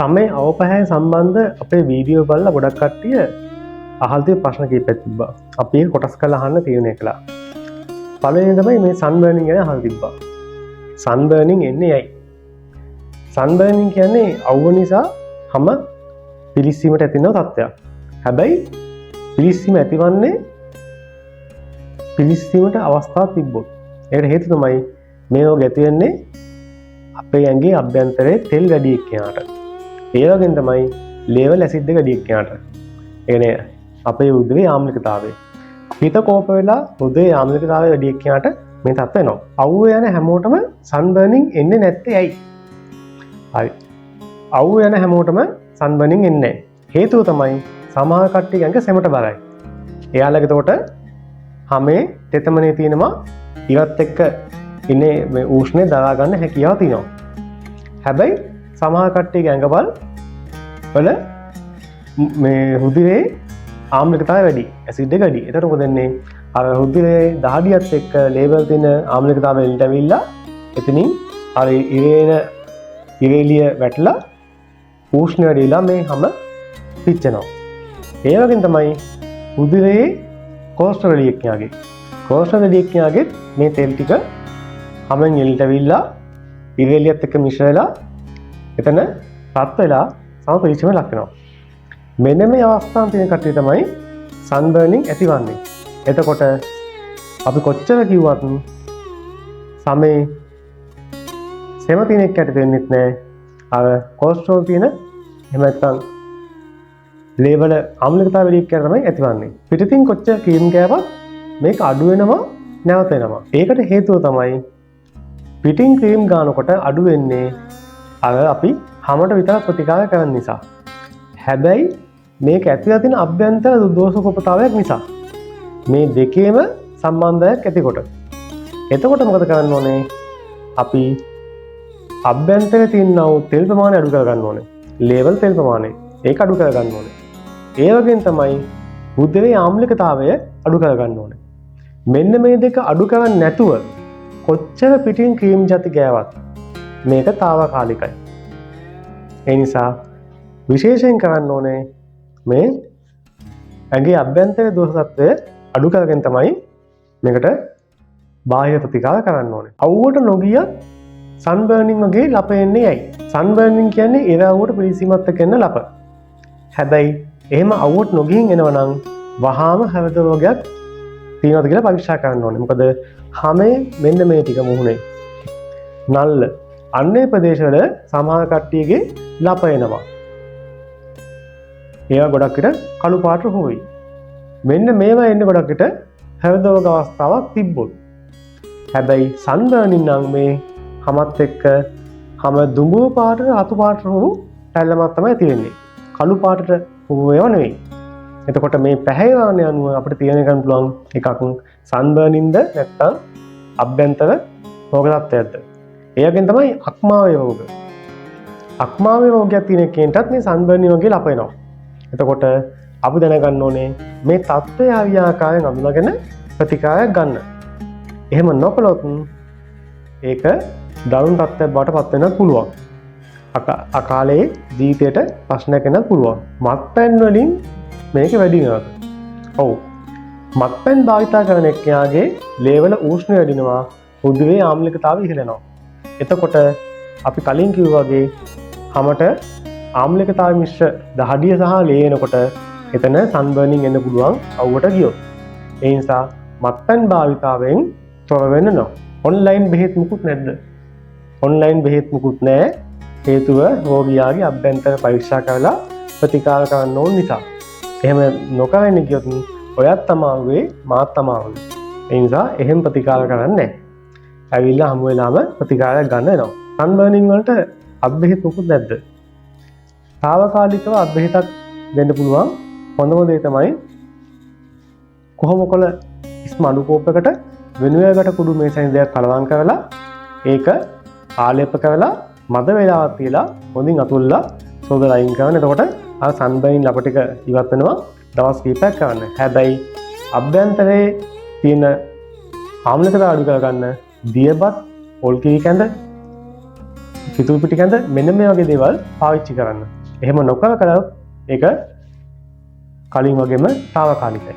තමයි අවපැහැ සම්බන්ධ අපේ වීඩියෝ බලලා ගොඩක් කට්ටිය අහලා තියෙන ප්‍රශ්න කීපයක් තිබ්බා. අපි ඒක කොටස් කරලා අහන්න තීරණය කළා. පළවෙනි තමයි මේ සන් බර්නින් ගැන අහලා තිබ්බා. සන් බර්නින් එන්නේ ඇයි? සන් බර්නින් කියන්නේ අවුව නිසා හැම පිලිස්සීමට ඇතිවෙන තත්ත්වයක්. හැබැයි පිලිස්සීම ඇතිවන්නේ පිලිස්සීමට අවස්ථාවක් තිබ්බොත්. ඒකට හේතුව තමයි මේක ඇති වෙන්නේ අපේ ඇඟේ අභ්‍යන්තරයේ තෙල් වැඩි එක්කෙනාට. ඒ වගේම තමයි ලේවල් ඇසිඩ් එක වැඩි එක්කෙනාට. ඒ කියන්නේ අපේ උදේ ආම්ලිකතාවය. හිත කෝප වෙලා උදේ ආම්ලිකතාවය වැඩි එක්කෙනාට මේ තත්ත්ව වෙනවා. අවුව යන හැමෝටම සන් බර්නින් එන්නේ නැත්තේ ඇයි? හරි. අවුව යන හැමෝටම සන් බර්නින් එන්නේ නැහැ. හේතුව තමයි සමහර කට්ටිය ඇඟ සෙමට බරයි. එයාලගේ එතකොට හැමේ තෙතමනේ තියෙනවා ඉවත් එක්ක ඉන්නේ මේ උෂ්ණය දරා ගන්න හැකියාව තියෙනවා. හැබැයි සමහර කට්ටියගේ ඇඟවල වල මේ රුධිරේ ආම්ලිකතාවය වැඩි, ඇසිඩ් එක වැඩි. ඒකට මොකද වෙන්නේ? අර රුධිරේ දහඩියත් එක්ක ලේවල් තියෙන ආම්ලිකතාවය එල්ට ඇවිල්ලා එතනින් අර ඉරේලිය වැටලා උෂ්ණය වැඩිලා මේ හැම පිච්චෙනවා. ඒ වගේම තමයි රුධිරේ කොලෙස්ටරෝල් වැඩි එක්කයාගේ. කොලෙස්ටරෝල් වැඩි එක්කයාගේ මේ තෙල් ටික හැමෙන් එල්ට ඇවිල්ලා ඉරේලියත් එක්ක මිශ්‍ර වෙලා එතන රත් වෙලා සමපිලිච්චම ලක් වෙනවා. මෙන්න මේ අවස්ථාවන් තියෙන කට්ටිය තමයි සන් බර්නින් ඇතිවන්නේ. එතකොට අපි කොච්චර කිව්වත් සමේ සෙම තියෙන එකට දෙන්නෙත් නෑ. අර කොලෙස්ටරෝල් තියෙන එහෙම නැත්නම් ලේවල ආම්ලිකතාවය වැඩි එක්ක තමයි ඇතිවන්නේ. පිටින් කොච්චර ක්‍රීම් ගෑවත් මේක අඩු වෙනවා නැවත වෙනවා. ඒකට හේතුව තමයි පිටින් ක්‍රීම් ගන්නකොට අඩු වෙන්නේ අර අපි හැමෝට විතරක් ප්‍රතිකාර කරන නිසා. හැබැයි මේක ඇතුළේ තියෙන අභ්‍යන්තර දෝෂකෝපතාවයක් නිසා. මේ දෙකේම සම්බන්ධයක් ඇතිකොට. එතකොට මොකද කරන්න ඕනේ? අපි අභ්‍යන්තරයේ තියෙන තෙල් ප්‍රමාණය අඩු කර ගන්න ඕනේ. ලේවල් තෙල් ප්‍රමාණය ඒක අඩු කර ගන්න ඕනේ. ඒ වගේම තමයි රුධිරයේ ආම්ලිකතාවය අඩු කර ගන්න ඕනේ. මෙන්න මේ දෙක අඩු කරන්නේ නැතුව කොච්චර පිටින් ක්‍රීම් ජාති ගෑවත් මේක తాවකාලිකයි. ඒ නිසා විශේෂයෙන් කරන්න ඕනේ මේ ඇඟේ අභ්‍යන්තරයේ දෝෂ තත්ත්වය අඩු කරගෙන තමයි මේකට බාහිර ප්‍රතිකාර කරන්න ඕනේ. අවුවට නොගිය සන් බර්නින් වගේ ලප එන්නේ ඇයි? සන් බර්නින් කියන්නේ ඉර අවුවට පිළිසීමත් එක්ක එන ලප. හැබැයි එහෙම අවුවට නොගින් එනවනම් වහාම හෘද රෝගයක් තියෙනවද කියලා පරීක්ෂා කරන්න ඕනේ. මොකද හැමේ මෙන්න මේ ටික මුහුණේ නල්ල අන්නේ ප්‍රදේශවල සමහර කට්ටියගේ ලප එනවා. ඒවා ගොඩක් විට කළු පාට හොයි. මෙන්න මේවා එන්නේ ගොඩක් විට හෘද රෝග අවස්ථාවක් තිබ්බොත්. හැබැයි සන් බර්නින් නම් මේ හැමත් එක්ක හැම දුඹුරු පාට රතු පාට හොරු පැල්ලමක් තමයි තියෙන්නේ. කළු පාටට හොරු ඒවා නෙවෙයි. එතකොට මේ පැහැයවන අනුව අපිට තීරණය කරන්න පුළුවන් එකක් සන් බර්නින්ද නැත්නම් අභ්‍යන්තර රෝග තත්ත්වයක්ද. ඒ වගේම තමයි අක්මාවේ රෝග. අක්මාවේ රෝගයක් තියෙන කෙනටත් මේ සන් බර්නින් වගේ ලප වෙනවා. එතකොට අපි දැනගන්න ඕනේ මේ තත්ත්වය හරියාකාරයෙන් අඳුනගෙන ප්‍රතිකාරයක් ගන්න. එහෙම නොකළොත් ඒක දරුණු තත්ත්වයක් බවට පත් වෙන්නත් පුළුවන්. අකාලේ ජීවිතයට ප්‍රශ්නයක් වෙන්නත් පුළුවන්. මත්පැන් වලින් මේක වැඩි වෙනවා. ඔව්. මත්පැන් භාවිතා කරන එක්කයාගේ ලේවල උෂ්ණය වැඩිනවා, රුධිරයේ ආම්ලිකතාවය ඉහළ යනවා. එතකොට අපි කලින් කිව්වා වගේ හැමට ආම්ලිකතාවය මිශ්‍ර දහඩිය සහ ලේ එනකොට එතන සන් බර්නින් එන්න පුළුවන් අවුවට ගියොත්. ඒ නිසා මත්පැන් භාවිතාවෙන් තොර වෙන්න ඕන. ඔන්ලයින් බෙහෙත් මුකුත් නැද්ද? ඔන්ලයින් බෙහෙත් මුකුත් නැහැ. හේතුව රෝගියාගේ අභ්‍යන්තර පරීක්ෂා කරලා ප්‍රතිකාර කරන්න ඕන නිසා. එහෙම නොකරන්නේ කියොත් ඔයත් අමාරුවේ මාත් අමාරුවේ. ඒ නිසා එහෙම ප්‍රතිකාර කරන්නේ නැහැ. ඇවිල්ලා හමු වෙලාම ප්‍රතිකාරයක් ගන්න වෙනවා. සන් බර්නින් වලට අබ්බෙහෙත් මුකුත් නැද්ද? తాවකාලිකව අබ්බෙහෙතක් දෙන්න පුළුවන්. හොඳම දේ තමයි කොහොමකොළ ඉස්මඩු කෝපයකට වෙනුවකට කුඩු මේ සයින් දෙයක් කලවම් කරලා ඒක ආලේප කරලා මද වේලාවක් තියලා හොඳින් අතුල්ලා සෝදලා අයින් කරන. එතකොට අර සන් බර්නින් ලප ටික ඉවත් වෙනවා. දවස් කීපයක් කරන්න. හැබැයි අභ්‍යන්තරයේ තියෙන ආම්ලිකතාව අඩු කරගන්න දියබත්, පොල් කිරි කැඳ, පිටු පිටිකඳ මෙන්න මේ වගේ දේවල් පාවිච්චි කරන්න. එහෙම නොකර කළොත් ඒක කලින් වගේම తాවකාලිකයි.